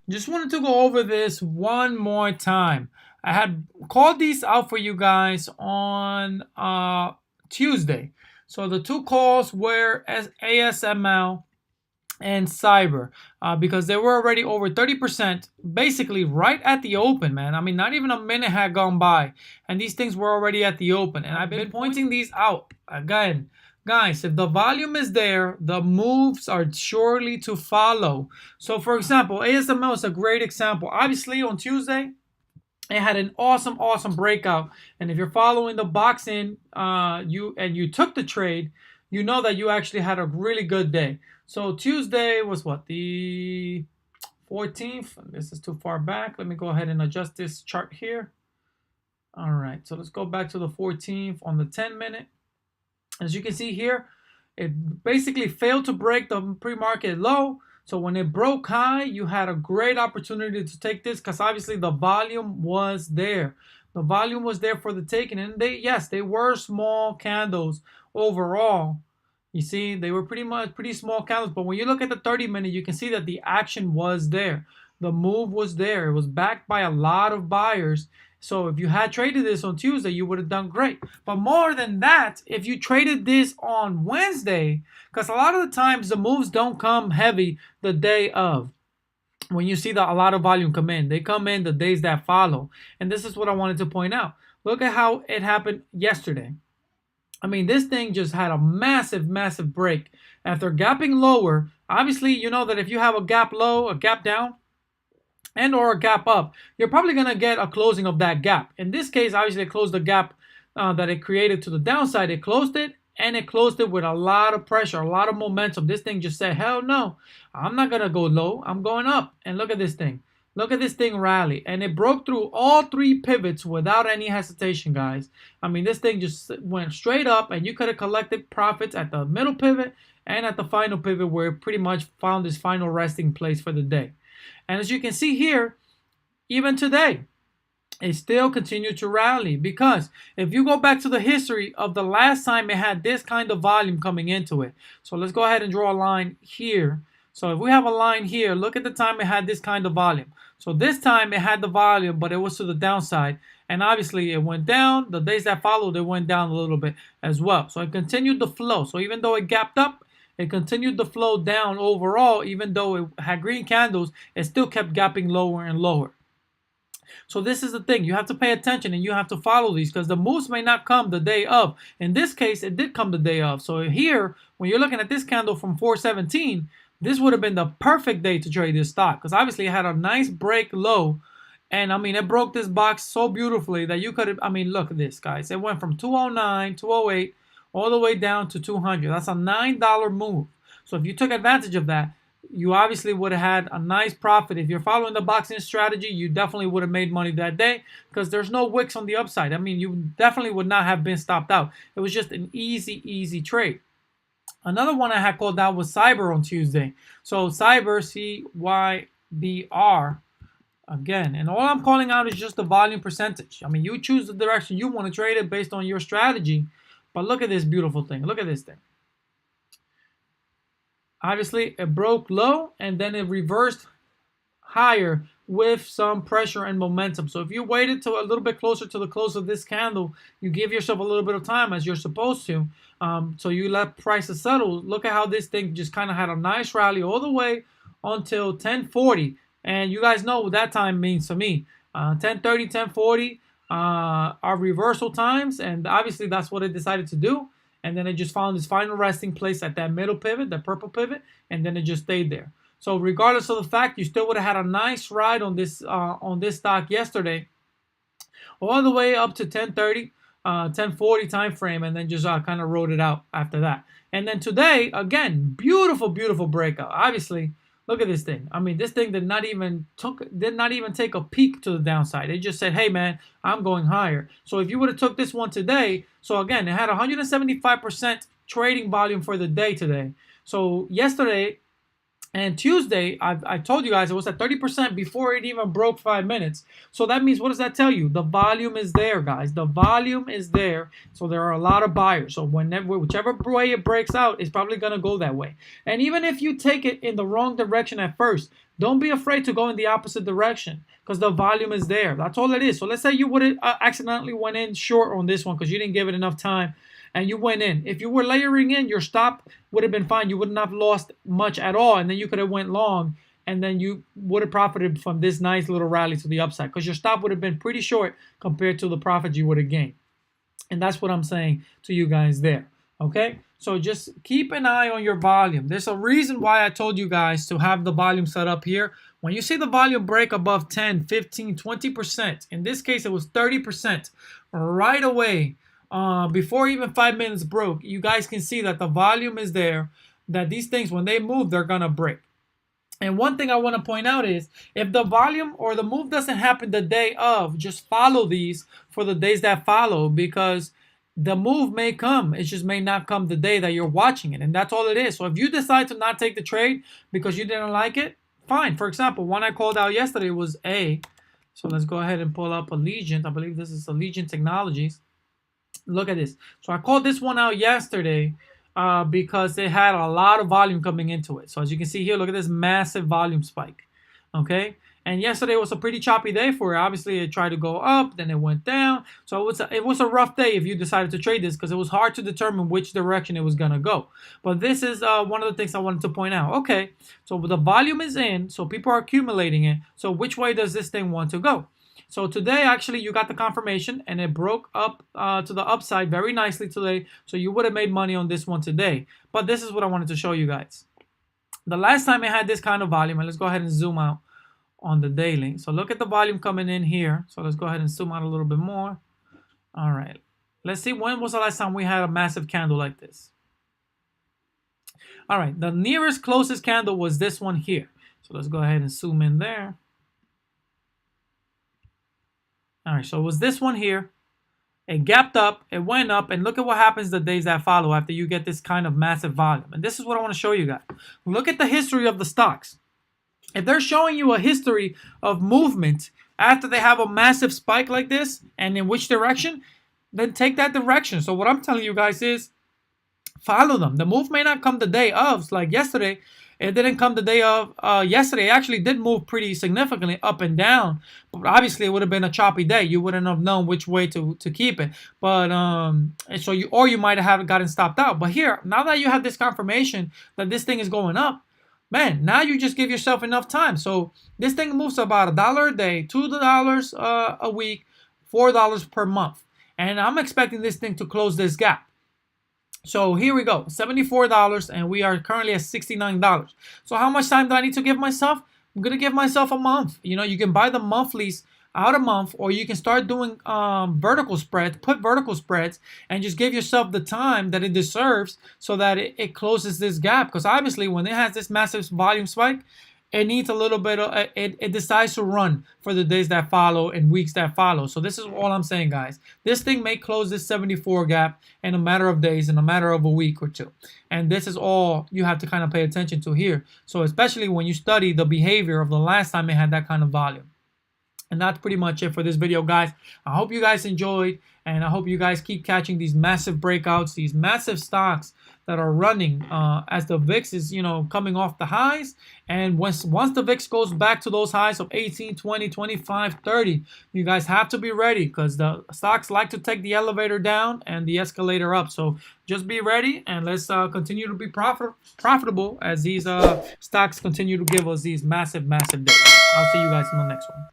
Just wanted to go over this one more time. I had called these out for you guys on Tuesday. So the two calls were ASML and Cyber because they were already over 30%, basically right at the open, man. I mean, not even a minute had gone by, and these things were already at the open. And I've been pointing these out again. Guys, if the volume is there, the moves are surely to follow. So, for example, ASML is a great example. Obviously, on Tuesday, it had an awesome breakout. And if you're following the boxing, you took the trade, you know that you actually had a really good day. So Tuesday was what, the 14th? This is too far back. Let me go ahead and adjust this chart here. All right, so let's go back to the 14th on the 10-minute. As you can see here, it basically failed to break the pre-market low. So when it broke high, you had a great opportunity to take this because obviously the volume was there. The volume was there for the taking. And they were small candles overall. You see, they were pretty small candles. But when you look at the 30-minute, you can see that the action was there. The move was there. It was backed by a lot of buyers. So if you had traded this on Tuesday, you would have done great. But more than that, if you traded this on Wednesday, because a lot of the times the moves don't come heavy the day of. When you see a lot of volume come in, they come in the days that follow. And this is what I wanted to point out. Look at how it happened yesterday. I mean, this thing just had a massive break. After gapping lower, obviously, you know that if you have a gap low, a gap down, and or a gap up, you're probably going to get a closing of that gap. In this case, obviously, it closed the gap that it created to the downside. It closed it, and it closed it with a lot of pressure, a lot of momentum. This thing just said, hell no, I'm not going to go low. I'm going up. And look at this thing. Look at this thing rally. And it broke through all three pivots without any hesitation, guys. I mean, this thing just went straight up, and you could have collected profits at the middle pivot and at the final pivot where it pretty much found its final resting place for the day. And as you can see here, even today, it still continued to rally because if you go back to the history of the last time it had this kind of volume coming into it. So let's go ahead and draw a line here. So if we have a line here, look at the time it had this kind of volume. So this time it had the volume, but it was to the downside. And obviously it went down. The days that followed, it went down a little bit as well. So it continued the flow. So even though it gapped up, it continued the flow down overall. Even though it had green candles, it still kept gapping lower and lower. So this is the thing. You have to pay attention and you have to follow these because the moves may not come the day of. In this case, it did come the day of. So here, when you're looking at this candle from 417, this would have been the perfect day to trade this stock because obviously it had a nice break low. And I mean, it broke this box so beautifully that you could have, I mean, look at this, guys. It went from 209, 208, all the way down to 200. That's a $9 move. So if you took advantage of that, you obviously would have had a nice profit. If you're following the boxing strategy, you definitely would have made money that day because there's no wicks on the upside. I mean, you definitely would not have been stopped out. It was just an easy trade. Another one I had called out was Cyber on Tuesday. So Cyber, CYBR, again. And all I'm calling out is just the volume percentage. I mean, you choose the direction you want to trade it based on your strategy. But look at this beautiful thing. Look at this thing. Obviously, it broke low and then it reversed higher with some pressure and momentum. So if you waited to a little bit closer to the close of this candle, you give yourself a little bit of time as you're supposed to. So you let prices settle. Look at how this thing just kind of had a nice rally all the way until 1040. And you guys know what that time means to me. 1030, 1040 are reversal times. And obviously that's what it decided to do. And then it just found its final resting place at that middle pivot, the purple pivot, and then it just stayed there. So regardless of the fact, you still would have had a nice ride on this stock yesterday, all the way up to 1030, 1040 time frame, and then just kind of rode it out after that. And then today, again, beautiful breakout. Obviously, look at this thing. I mean, this thing did not even take a peek to the downside. It just said, "Hey, man, I'm going higher." So if you would have took this one today, so again, it had 175% trading volume for the day today. So yesterday, And Tuesday, I told you guys it was at 30% before it even broke 5 minutes. So that means, what does that tell you? The volume is there, guys. The volume is there. So there are a lot of buyers. So whenever, whichever way it breaks out, it's probably going to go that way. And even if you take it in the wrong direction at first, don't be afraid to go in the opposite direction because the volume is there. That's all it is. So let's say you would have accidentally went in short on this one because you didn't give it enough time and you went in. If you were layering in, your stop would have been fine. You wouldn't have lost much at all, and then you could have went long, and then you would have profited from this nice little rally to the upside because your stop would have been pretty short compared to the profit you would have gained. And that's what I'm saying to you guys there. Okay, so just keep an eye on your volume. There's a reason why I told you guys to have the volume set up here. When you see the volume break above 10, 15, 20%, in this case it was 30%, right away, before even 5 minutes broke, you guys can see that the volume is there, that these things, when they move, they're going to break. And one thing I want to point out is if the volume or the move doesn't happen the day of, just follow these for the days that follow because the move may come. It just may not come the day that you're watching it. And that's all it is. So if you decide to not take the trade because you didn't like it, fine. For example, one I called out yesterday was A. So let's go ahead and pull up Allegiant. I believe this is Allegiant Technologies. Look at this. So I called this one out yesterday because it had a lot of volume coming into it. So as you can see here, look at this massive volume spike. Okay. And yesterday was a pretty choppy day for it. Obviously, it tried to go up, then it went down. So it was a rough day if you decided to trade this because it was hard to determine which direction it was going to go. But this is one of the things I wanted to point out. Okay, so the volume is in, so people are accumulating it. So which way does this thing want to go? So today, actually, you got the confirmation, and it broke up to the upside very nicely today. So you would have made money on this one today. But this is what I wanted to show you guys. The last time it had this kind of volume, and let's go ahead and zoom out on the daily. So look at the volume coming in here. So let's go ahead and zoom out a little bit more. All right. Let's see, when was the last time we had a massive candle like this? All right. The nearest closest candle was this one here. So let's go ahead and zoom in there. All right, so it was this one here. It gapped up, it went up, and look at what happens the days that follow after you get this kind of massive volume. And this is what I want to show you guys. Look at the history of the stocks. If they're showing you a history of movement after they have a massive spike like this, and in which direction, then take that direction. So what I'm telling you guys is follow them. The move may not come the day of, like yesterday. It didn't come the day of yesterday. It actually did move pretty significantly up and down. But obviously, it would have been a choppy day. You wouldn't have known which way to keep it. But so you might have gotten stopped out. But here, now that you have this confirmation that this thing is going up, man, now you just give yourself enough time. So this thing moves about $1 a day, $2 a week, $4 per month. And I'm expecting this thing to close this gap. So here we go, $74, and we are currently at $69. So how much time do I need to give myself? I'm going to give myself a month. You know, you can buy the monthlies out a month, or you can start doing vertical spreads, put vertical spreads, and just give yourself the time that it deserves so that it closes this gap. Because obviously, when it has this massive volume spike, it needs a little bit of, it decides to run for the days that follow and weeks that follow. So this is all I'm saying, guys. This thing may close this 74 gap in a matter of days, in a matter of a week or two. And this is all you have to kind of pay attention to here. So especially when you study the behavior of the last time it had that kind of volume. And that's pretty much it for this video, guys. I hope you guys enjoyed, and I hope you guys keep catching these massive breakouts, these massive stocks that are running as the VIX is, coming off the highs. And once the VIX goes back to those highs of 18, 20, 25, 30, you guys have to be ready because the stocks like to take the elevator down and the escalator up. So just be ready, and let's continue to be profitable as these stocks continue to give us these massive, massive days. I'll see you guys in the next one.